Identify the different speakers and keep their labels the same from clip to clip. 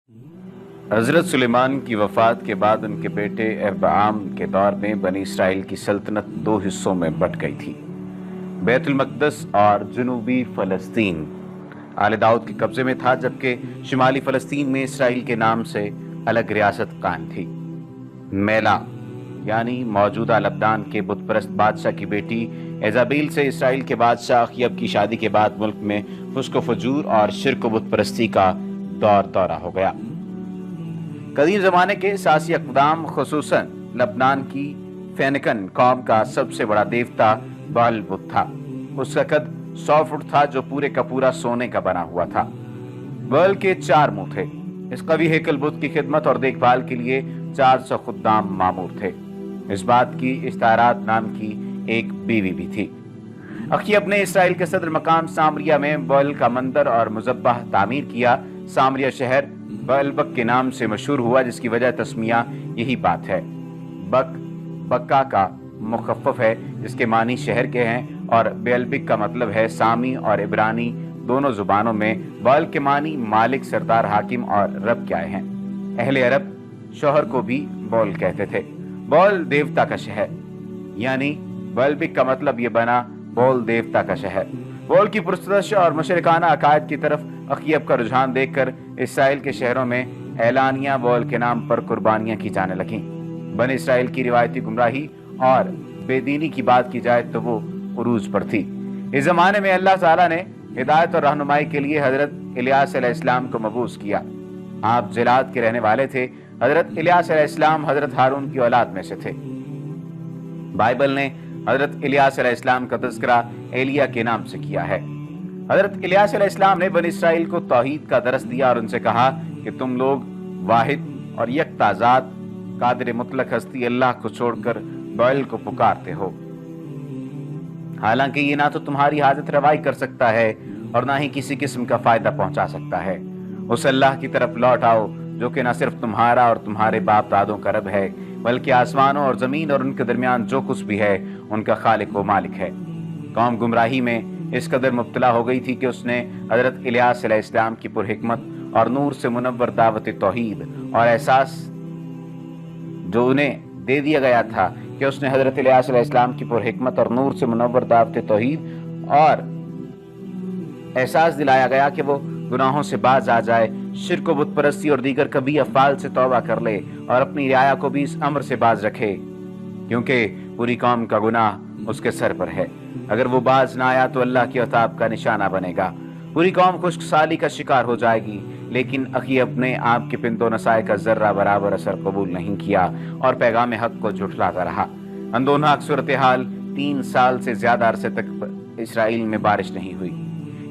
Speaker 1: حضرت سلیمان کی وفات کے بعد ان کے بیٹے ابراہیم کے دور میں بنی اسرائیل کی سلطنت دو حصوں میں بٹ گئی تھی، بیت المقدس اور جنوبی فلسطین آل داؤد کے قبضے میں تھا، جبکہ شمالی فلسطین میں اسرائیل کے نام سے الگ ریاست قائم تھی۔ میلا یعنی موجودہ لبنان کے بت پرست بادشاہ کی بیٹی ایزابیل سے اسرائیل کے بادشاہ اخیب کی شادی کے بعد ملک میں فسق و فجور اور شرک و بت پرستی کا دورہ ہو گیا۔ قدیم زمانے کے سیاسی اقدام خصوصاً لبنان کی فینیکن قوم کا سب سے بڑا دیوتا بال بت تھا۔ اس کا قد 100 فٹ تھا جو پورے کا پورا سونے کا بنا ہوا تھا۔ بال کے 4 منہ تھے۔ اس قوی ہیکل بت کی خدمت اور دیکھ بھال کے لیے 400 خدام مامور تھے۔ اس بات کی اشتہارات نام کی ایک بیوی بھی تھی۔ اخیب نے اسرائیل کے صدر مقام سامریہ میں بال کا مندر اور مذبح تعمیر کیا۔ سامریہ شہر بلبک کے نام سے مشہور ہوا، جس کی وجہ تسمیہ یہی بات ہے۔ بک بکا کا مخفف ہے، جس کے معنی شہر کے ہیں، اور بیلبک کا مطلب ہے سامی اور عبرانی دونوں زبانوں میں بال کے معنی مالک، سردار، حاکم اور رب کے آئے ہیں۔ اہل عرب شوہر کو بھی بول کہتے تھے۔ بول دیوتا کا شہر یعنی بیلبک کا مطلب یہ بنا بول دیوتا کا شہر۔ بول کی پرستش اور مشرکانہ عقائد کی طرف اخیب کا رجحان دیکھ کر اسرائیل کے شہروں میں اعلانیہ بول کے نام پر قربانیاں کی جانے لگیں۔ بنی اسرائیل کی روایتی گمراہی اور بے دینی کی بات کی جائے تو وہ عروج پر تھی۔ اس زمانے میں اللہ تعالیٰ نے ہدایت اور رہنمائی کے لیے حضرت الیاس علیہ السلام کو مبعوث کیا۔ آپ جلاد کے رہنے والے تھے۔ حضرت الیاس علیہ السلام حضرت ہارون کی اولاد میں سے تھے۔ بائبل نے حضرت الیاس علیہ السلام کا تذکرہ ایلیا کے نام سے کیا ہے۔ حضرت الیاس علیہ السلام نے بنی اسرائیل کو توحید کا درس دیا اور ان سے کہا کہ تم لوگ واحد اور یکتا ذات قادر مطلق ہستی اللہ کو چھوڑ کر بیل کو پکارتے ہو، حالانکہ یہ نہ تو تمہاری حاجت روائی کر سکتا ہے اور نہ ہی کسی قسم کا فائدہ پہنچا سکتا ہے۔ اس اللہ کی طرف لوٹ آؤ جو کہ نہ صرف تمہارا اور تمہارے باپ دادوں کا رب ہے، بلکہ آسمانوں اور زمین اور ان کے درمیان جو کچھ بھی ہے ان کا خالق و مالک ہے۔ قوم گمراہی میں اس قدر مبتلا ہو گئی تھی کہ اس نے حضرت الیاس علیہ السلام کی پرحکمت اور نور سے منور دعوت توحید اور احساس جو انہیں دے دیا گیا تھا کہ اس نے حضرت الیاس علیہ السلام کی پرحکمت اور نور سے منور دعوت توحید اور احساس دلایا گیا کہ وہ گناہوں سے باز آ جائے، شرک و بت پرستی اور دیگر کبھی افعال سے توبہ کر لے اور اپنی رعایا کو بھی اس امر سے باز رکھے، کیونکہ پوری قوم کا گناہ اس کے سر پر ہے۔ اگر وہ باز نہ آیا تو اللہ کے عذاب کا نشانہ بنے گا۔ پوری قوم خشک سالی کا شکار ہو جائے گی۔ لیکن اخیب نے آپ کے پند و نصائح کا ذرہ برابر اثر قبول نہیں کیا اور پیغام حق کو جھٹلاتا رہا۔ اندوناک صورتحال 3 سال سے زیادہ عرصے تک اسرائیل میں بارش نہیں ہوئی۔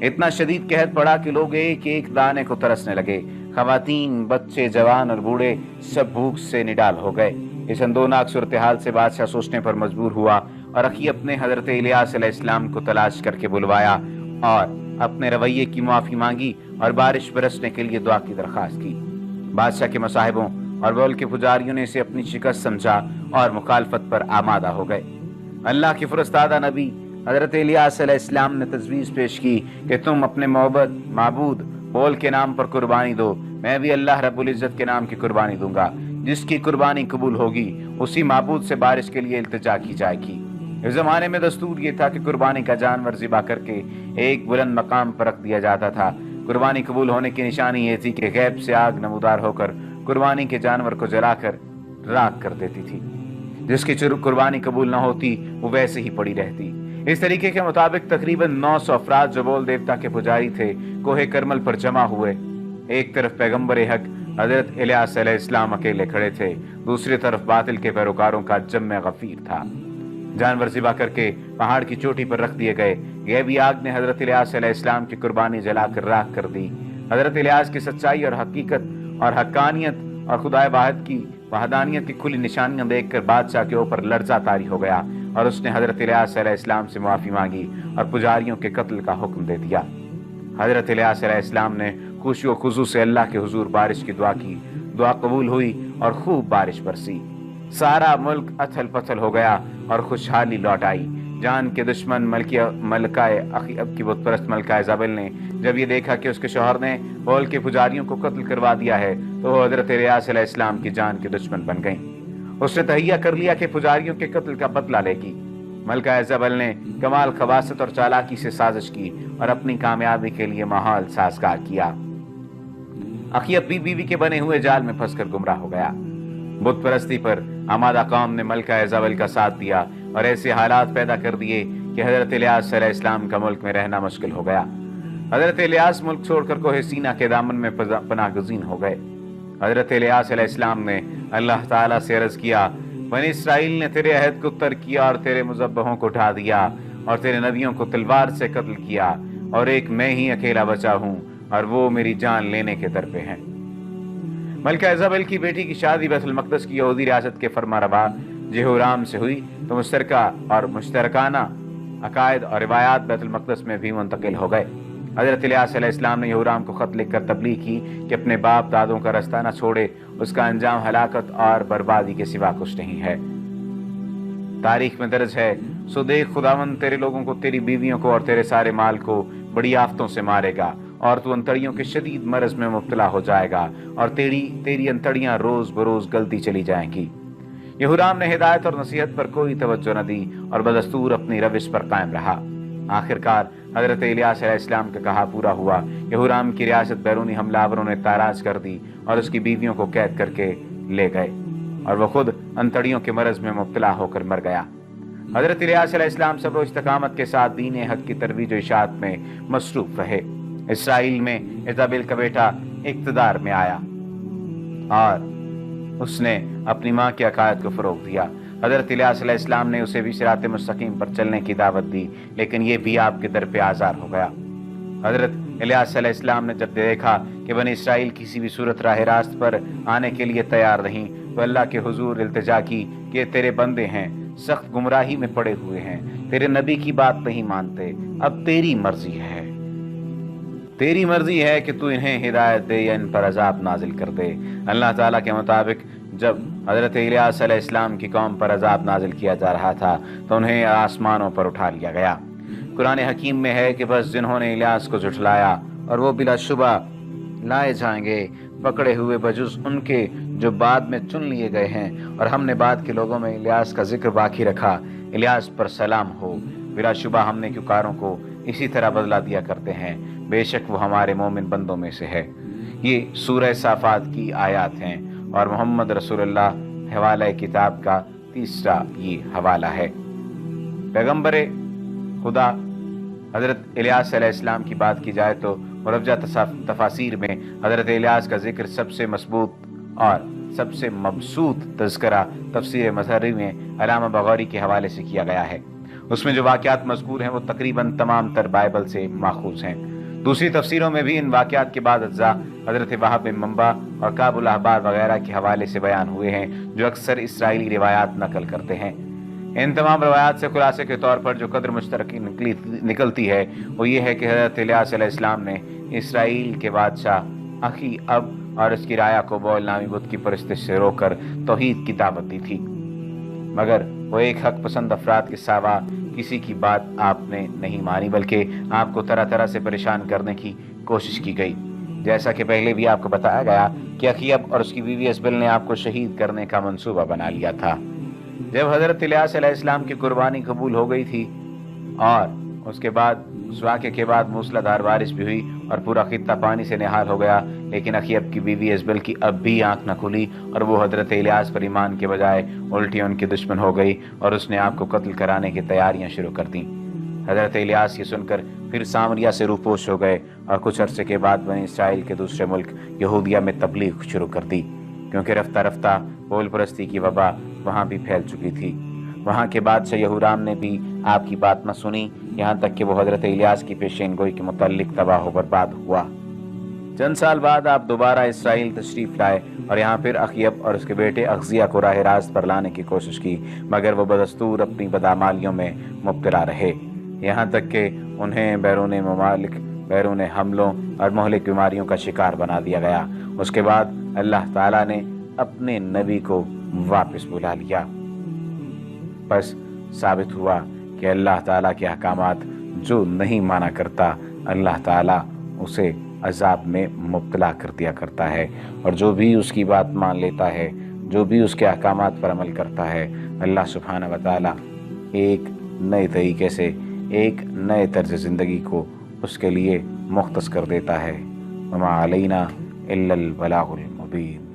Speaker 1: اتنا شدید قحط پڑا کہ لوگ ایک ایک دانے کو ترسنے لگے۔ خواتین، بچے، جوان اور بوڑھے سب بھوک سے نڈال ہو گئے۔ اس اندوناک صورتحال سے بادشاہ سوچنے پر مجبور ہوا اور اخیب نے حضرت الیاس علیہ السلام کو تلاش کر کے بلوایا اور اپنے رویے کی معافی مانگی اور بارش برسنے کے لیے دعا کی درخواست کی۔ بادشاہ کے مصاحبوں اور بول کے پجاریوں نے اسے اپنی شکست سمجھا اور مخالفت پر آمادہ ہو گئے۔ اللہ کے فرستادہ نبی حضرت الیاس علیہ السلام نے تجویز پیش کی کہ تم اپنے معبود بول کے نام پر قربانی دو، میں بھی اللہ رب العزت کے نام کی قربانی دوں گا۔ جس کی قربانی قبول ہوگی اسی معبود سے بارش کے لیے التجا کی جائے گی۔ اس زمانے میں دستور یہ تھا کہ قربانی کا جانور ذبح کر کے ایک بلند مقام پر رکھ دیا جاتا تھا۔ قربانی قبول ہونے کی نشانی یہ تھی کہ غیب سے آگ نمودار ہو کر قربانی کے جانور کو جلا کر راکھ کر دیتی تھی۔ جس کی قربانی قبول نہ ہوتی وہ ویسے ہی پڑی رہتی۔ اس طریقے کے مطابق تقریباً 900 افراد جو بول دیوتا کے پجاری تھے کوہ کرمل پر جمع ہوئے۔ ایک طرف پیغمبر حق حضرت الیاس علیہ السلام اکیلے کھڑے تھے، دوسری طرف باطل کے پیروکاروں کا جمع غفیر تھا۔ جانور ذبح کر کے پہاڑ کی چوٹی پر رکھ دیے گئے۔ غیبی آگ نے حضرت الیاس علیہ السلام کی قربانی جلا کر راکھ کر دی۔ حضرت الیاس کی سچائی اور حقیقت اور حقانیت اور خدائے واحد کی وحدانیت کی کھلی نشانیاں دیکھ کر بادشاہ کے اوپر لرزہ طاری ہو گیا اور اس نے حضرت الیاس علیہ السلام سے معافی مانگی اور پجاریوں کے قتل کا حکم دے دیا۔ حضرت الیاس علیہ السلام نے خوشی و خضوع سے اللہ کے حضور بارش کی دعا کی۔ دعا قبول ہوئی اور خوب بارش برسی۔ سارا ملک اتھل پتھل ہو گیا اور خوشحالی لوٹ آئی۔ جان کے دشمن ملکہ اخیب کی بت پرست ملکہ ایزابل نے جب یہ دیکھا کہ اس کے شوہر نے بول کے پجاریوں کو قتل کروا دیا ہے تو وہ حضرت الیاس علیہ السلام کی جان کے دشمن بن گئیں۔ اس نے تہیہ کر لیا کہ پجاریوں کے قتل کا بدلہ لے گی۔ ملکہ ایزابل نے کمال خباثت اور چالاکی سے سازش کی اور اپنی کامیابی کے لیے ماحول سازگار کیا۔ اخیب بیوی کے بنے ہوئے جال میں پھنس کر گمراہ ہو گیا۔ بت پرستی پر آمادہ قوم نے ملکہ ایزابل کا ساتھ دیا اور ایسے حالات پیدا کر دیے کہ حضرت الیاس علیہ السلام کا ملک میں رہنا مشکل ہو گیا۔ حضرت الیاس ملک چھوڑ کر کوہ سینا کے دامن میں پناہ گزین ہو گئے۔ حضرت الیاس علیہ السلام نے اللہ تعالیٰ سے عرض کیا، بنی اسرائیل نے تیرے عہد کو ترک کیا اور تیرے مذبحوں کو اٹھا دیا اور تیرے نبیوں کو تلوار سے قتل کیا، اور ایک میں ہی اکیلا بچا ہوں اور وہ میری جان لینے کے در پہ ہیں۔ ملکہ ایزابل کی بیٹی کی شادی بیت المقدس کی یہودی ریاست کے فرمانروا جہورام سے ہوئی تو مشترکہ اور مشترکانہ عقائد اور روایات بیت المقدس میں بھی منتقل ہو گئے۔ حضرت الیاس علیہ السلام نے یہورام کو خط لکھ کر تبلیغ کی کہ اپنے باپ دادوں کا رستہ نہ چھوڑے، اس کا انجام ہلاکت اور بربادی کے سوا کچھ نہیں ہے۔ تاریخ میں درج ہے، سو دیکھ خداوند تیرے لوگوں کو، تیری بیویوں کو اور تیرے سارے مال کو بڑی آفتوں سے مارے گا، اور تو انتڑیوں کے شدید مرض میں مبتلا ہو جائے گا، اور تیری انتڑیاں روز بروز گلتی چلی جائیں گی۔ یہورام نے ہدایت اور نصیحت پر کوئی توجہ نہ دی اور بدستور اپنی روش پر قائم رہا۔ آخرکار حضرت الیاس علیہ السلام کا کہا پورا ہوا۔ یہورام کی ریاست بیرونی حملہ آوروں نے تاراج کر دی اور اس کی بیویوں کو قید کر کے لے گئے، اور وہ خود انتڑیوں کے مرض میں مبتلا ہو کر مر گیا۔ حضرت الیاس علیہ السلام صبر و استقامت کے ساتھ دین حق کی ترویج و اشاعت میں مصروف رہے۔ اسرائیل میں ایزابل کا بیٹا اقتدار میں آیا اور اس نے اپنی ماں کے عقائد کو فروغ دیا۔ حضرت الیاس علیہ السلام نے اسے بھی صراط مستقیم پر چلنے کی دعوت دی، لیکن یہ بھی آپ کے در پہ آزار ہو گیا۔ حضرت الیاس علیہ السلام نے جب دیکھا کہ بنی اسرائیل کسی بھی صورت راہ راست پر آنے کے لیے تیار نہیں تو اللہ کے حضور التجا کی کہ تیرے بندے ہیں، سخت گمراہی میں پڑے ہوئے ہیں، تیرے نبی کی بات نہیں مانتے، اب تیری مرضی ہے، تیری مرضی ہے کہ تو انہیں ہدایت دے یا ان پر عذاب نازل کر دے۔ اللہ تعالیٰ کے مطابق جب حضرت الیاس علیہ السلام کی قوم پر عذاب نازل کیا جا رہا تھا تو انہیں آسمانوں پر اٹھا لیا گیا۔ قرآن حکیم میں ہے کہ بس جنہوں نے الیاس کو جھٹلایا اور وہ بلا شبہ لائے جائیں گے، پکڑے ہوئے بجز ان کے جو بعد میں چن لیے گئے ہیں، اور ہم نے بعد کے لوگوں میں الیاس کا ذکر باقی رکھا۔ الیاس پر سلام ہو، بلا شبہ ہم نے کاروں کو اسی طرح بدلہ دیا کرتے ہیں، بے شک وہ ہمارے مومن بندوں میں سے ہے۔ یہ سورہ صافات کی آیات ہیں اور محمد رسول اللہ حوالہ کتاب کا تیسرا یہ حوالہ ہے۔ پیغمبر خدا حضرت الیاس علیہ السلام کی بات کی جائے تو مرجع تفاسیر میں حضرت الیاس کا ذکر سب سے مضبوط اور سب سے مبسوط تذکرہ تفسیر مظہری میں علامہ بغوری کے حوالے سے کیا گیا ہے۔ اس میں جو واقعات مذکور ہیں وہ تقریباً تمام تر بائبل سے ماخوذ ہیں۔ دوسری تفسیروں میں بھی ان واقعات کے بعد اجزاء حضرت وہب بن منبع اور کعب الاحبار وغیرہ کے حوالے سے بیان ہوئے ہیں جو اکثر اسرائیلی روایات نقل کرتے ہیں۔ ان تمام روایات سے خلاصے کے طور پر جو قدر مشترکی نکلتی ہے وہ یہ ہے کہ حضرت الیاس علیہ السلام نے اسرائیل کے بادشاہ اخی اب اور اس کی رایا کو بول نامی بت کی پرستش سے روک کر توحید کی دعوت دی تھی، مگر وہ ایک حق پسند افراد کے سوا کسی کی بات آپ نے نہیں مانی، بلکہ آپ کو طرح طرح سے پریشان کرنے کی کوشش کی گئی۔ جیسا کہ پہلے بھی آپ کو بتایا گیا کہ اخیب اور اس کی بیوی اسبل نے آپ کو شہید کرنے کا منصوبہ بنا لیا تھا۔ جب حضرت الیاس علیہ السلام کی قربانی قبول ہو گئی تھی اور اس کے بعد اس واقعے کے بعد موسلا دھار بارش بھی ہوئی اور پورا خطہ پانی سے نہال ہو گیا، لیکن اخیب کی بیوی اسبل کی اب بھی آنکھ نہ کھلی اور وہ حضرت الیاس پر ایمان کے بجائے الٹی ان کی دشمن ہو گئی اور اس نے آپ کو قتل کرانے کی تیاریاں شروع کر دیں۔ حضرت الیاس یہ سن کر پھر سامریہ سے روپوش ہو گئے اور کچھ عرصے کے بعد بنی اسرائیل کے دوسرے ملک یہودیہ میں تبلیغ شروع کر دی، کیونکہ رفتہ رفتہ بول پرستی کی وبا وہاں بھی پھیل چکی تھی۔ وہاں کے بادشاہ یہورام نے بھی آپ کی بات نہ سنی، یہاں تک کہ وہ حضرت الیاس کی پیشین گوئی کے متعلق تباہ و برباد ہوا۔ چند سال بعد آپ دوبارہ اسرائیل تشریف لائے اور یہاں پھر اخیب اور اس کے بیٹے اخزیہ کو راہ راست پر لانے کی کوشش کی، مگر وہ بدستور اپنی بدعمالیوں میں مبتلا رہے، یہاں تک کہ انہیں بیرون ممالک بیرون حملوں اور مہلک بیماریوں کا شکار بنا دیا گیا۔ اس کے بعد اللہ تعالیٰ نے اپنے نبی کو واپس بلا لیا۔ بس ثابت ہوا کہ اللہ تعالیٰ کے احکامات جو نہیں مانا کرتا اللہ تعالیٰ اسے عذاب میں مبتلا کر دیا کرتا ہے، اور جو بھی اس کی بات مان لیتا ہے، جو بھی اس کے احکامات پر عمل کرتا ہے، اللہ سبحانہ و تعالیٰ ایک نئے طریقے سے ایک نئے طرز زندگی کو اس کے لیے مختص کر دیتا ہے۔ وما علینا الا البلاغ المبین۔